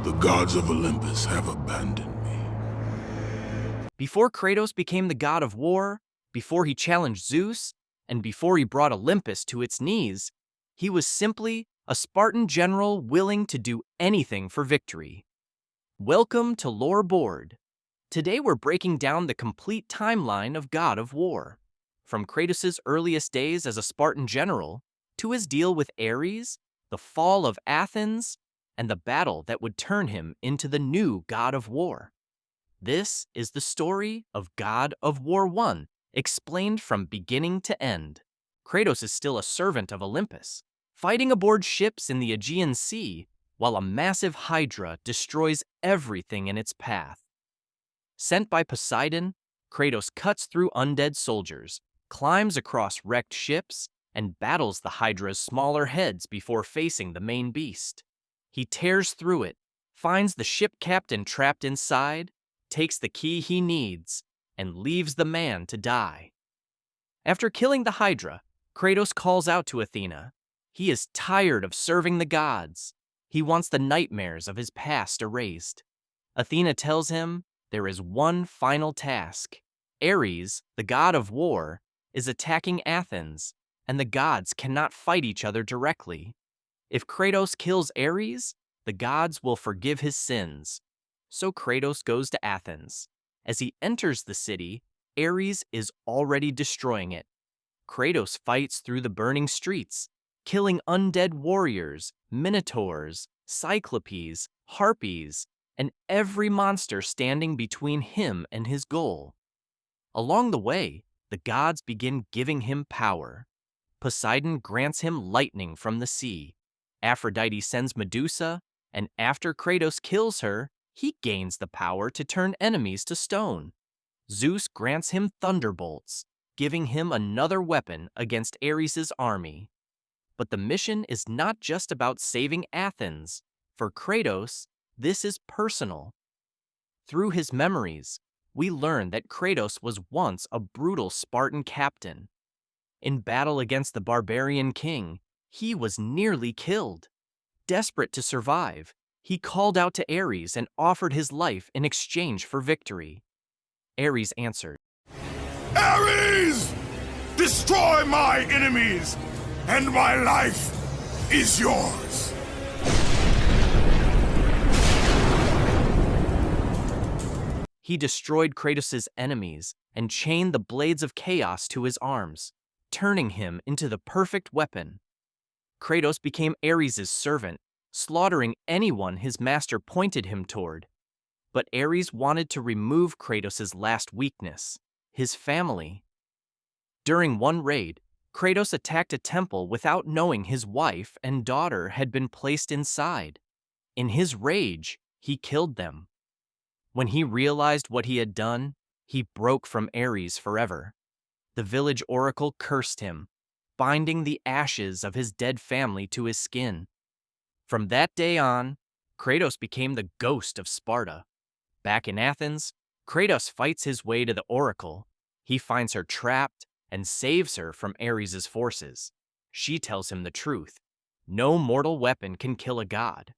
The gods of Olympus have abandoned me. Before Kratos became the god of war, before he challenged Zeus, and before he brought Olympus to its knees, he was simply a Spartan general willing to do anything for victory. Welcome to Lore Board. Today we're breaking down the complete timeline of God of War, from Kratos' earliest days as a Spartan general to his deal with Ares, the fall of Athens, and the battle that would turn him into the new God of War. This is the story of God of War 1, explained from beginning to end. Kratos is still a servant of Olympus, fighting aboard ships in the Aegean Sea while a massive Hydra destroys everything in its path. Sent by Poseidon, Kratos cuts through undead soldiers, climbs across wrecked ships, and battles the Hydra's smaller heads before facing the main beast. He tears through it, finds the ship captain trapped inside, takes the key he needs, and leaves the man to die. After killing the Hydra, Kratos calls out to Athena. He is tired of serving the gods. He wants the nightmares of his past erased. Athena tells him there is one final task. Ares, the god of war, is attacking Athens, and the gods cannot fight each other directly. If Kratos kills Ares, the gods will forgive his sins. So Kratos goes to Athens. As he enters the city, Ares is already destroying it. Kratos fights through the burning streets, killing undead warriors, minotaurs, cyclopes, harpies, and every monster standing between him and his goal. Along the way, the gods begin giving him power. Poseidon grants him lightning from the sea. Aphrodite sends Medusa, and after Kratos kills her, he gains the power to turn enemies to stone. Zeus grants him thunderbolts, giving him another weapon against Ares' army. But the mission is not just about saving Athens. For Kratos, this is personal. Through his memories, we learn that Kratos was once a brutal Spartan captain. In battle against the barbarian king, he was nearly killed. Desperate to survive, he called out to Ares and offered his life in exchange for victory. Ares answered, Ares! Destroy my enemies, and my life is yours! He destroyed Kratos' enemies and chained the blades of chaos to his arms, turning him into the perfect weapon. Kratos became Ares' servant, slaughtering anyone his master pointed him toward. But Ares wanted to remove Kratos' last weakness, his family. During one raid, Kratos attacked a temple without knowing his wife and daughter had been placed inside. In his rage, he killed them. When he realized what he had done, he broke from Ares forever. The village oracle cursed him, binding the ashes of his dead family to his skin. From that day on, Kratos became the ghost of Sparta. Back in Athens, Kratos fights his way to the oracle. He finds her trapped and saves her from Ares' forces. She tells him the truth. No mortal weapon can kill a god.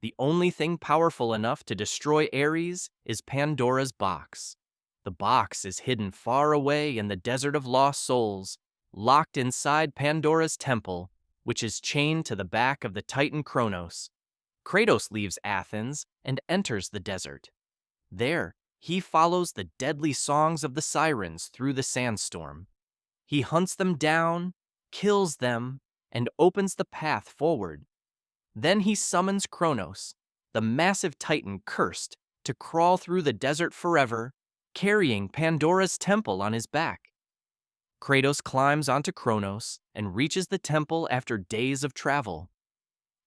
The only thing powerful enough to destroy Ares is Pandora's box. The box is hidden far away in the desert of lost souls, locked inside Pandora's temple, which is chained to the back of the Titan Kronos. Kratos leaves Athens and enters the desert. There, he follows the deadly songs of the sirens through the sandstorm. He hunts them down, kills them, and opens the path forward. Then he summons Kronos, the massive Titan cursed, to crawl through the desert forever, carrying Pandora's temple on his back. Kratos climbs onto Kronos and reaches the temple after days of travel.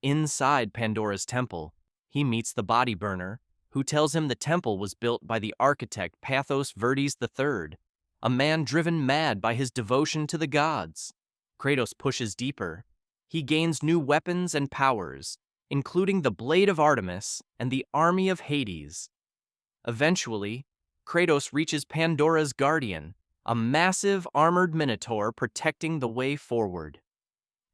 Inside Pandora's temple, he meets the body burner, who tells him the temple was built by the architect Pathos Verdes III, a man driven mad by his devotion to the gods. Kratos pushes deeper. He gains new weapons and powers, including the Blade of Artemis and the Army of Hades. Eventually, Kratos reaches Pandora's guardian, a massive armored minotaur protecting the way forward.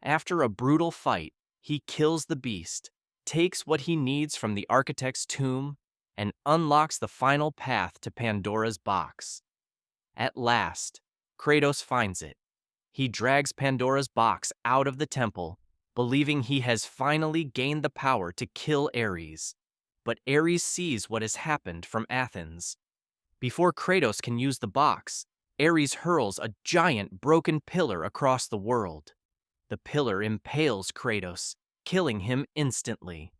After a brutal fight, he kills the beast, takes what he needs from the architect's tomb, and unlocks the final path to Pandora's box. At last, Kratos finds it. He drags Pandora's box out of the temple, believing he has finally gained the power to kill Ares. But Ares sees what has happened from Athens. Before Kratos can use the box, Ares hurls a giant broken pillar across the world. The pillar impales Kratos, killing him instantly.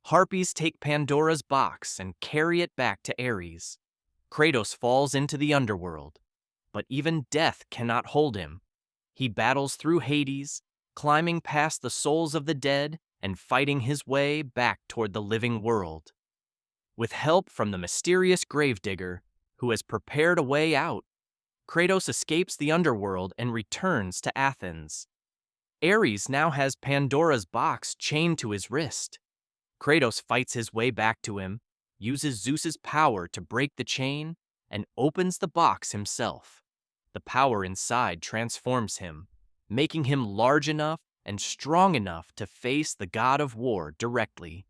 Harpies take Pandora's box and carry it back to Ares. Kratos falls into the underworld, but even death cannot hold him. He battles through Hades, climbing past the souls of the dead and fighting his way back toward the living world. With help from the mysterious gravedigger, who has prepared a way out, Kratos escapes the underworld and returns to Athens. Ares now has Pandora's box chained to his wrist. Kratos fights his way back to him, uses Zeus's power to break the chain, and opens the box himself. The power inside transforms him, making him large enough and strong enough to face the god of war directly.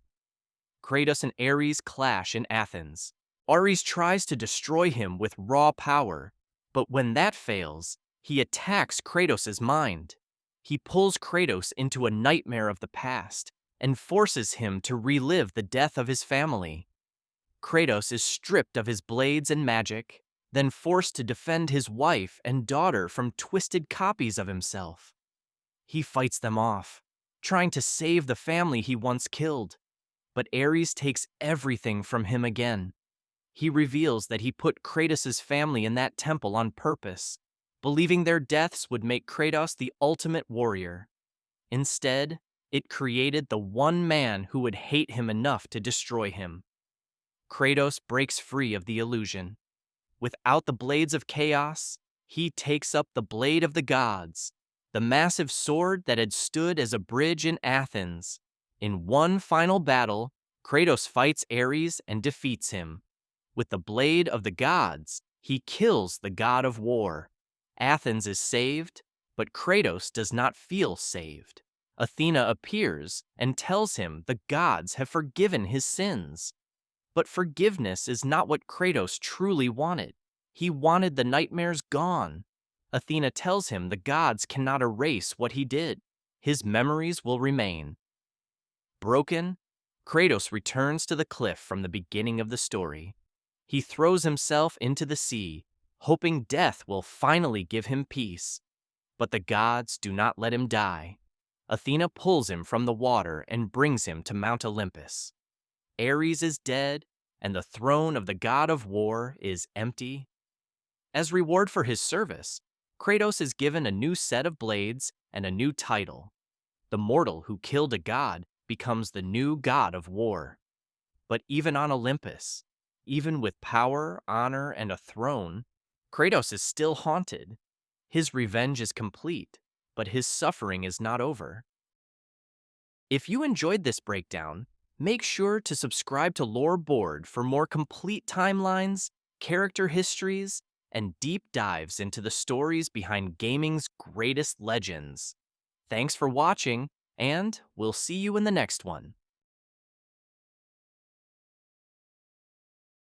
Kratos and Ares clash in Athens. Ares tries to destroy him with raw power, but when that fails, he attacks Kratos' mind. He pulls Kratos into a nightmare of the past and forces him to relive the death of his family. Kratos is stripped of his blades and magic, then forced to defend his wife and daughter from twisted copies of himself. He fights them off, trying to save the family he once killed, but Ares takes everything from him again. He reveals that he put Kratos' family in that temple on purpose, believing their deaths would make Kratos the ultimate warrior. Instead, it created the one man who would hate him enough to destroy him. Kratos breaks free of the illusion. Without the blades of chaos, he takes up the blade of the gods, the massive sword that had stood as a bridge in Athens. In one final battle, Kratos fights Ares and defeats him. With the blade of the gods, he kills the god of war. Athens is saved, but Kratos does not feel saved. Athena appears and tells him the gods have forgiven his sins. But forgiveness is not what Kratos truly wanted. He wanted the nightmares gone. Athena tells him the gods cannot erase what he did. His memories will remain. Broken, Kratos returns to the cliff from the beginning of the story. He throws himself into the sea, hoping death will finally give him peace. But the gods do not let him die. Athena pulls him from the water and brings him to Mount Olympus. Ares is dead, and the throne of the god of war is empty. As reward for his service, Kratos is given a new set of blades and a new title. The mortal who killed a god becomes the new god of war. But even on Olympus, even with power, honor, and a throne, Kratos is still haunted. His revenge is complete, but his suffering is not over. If you enjoyed this breakdown, make sure to subscribe to Lore Board for more complete timelines, character histories, and deep dives into the stories behind gaming's greatest legends. Thanks for watching, and we'll see you in the next one.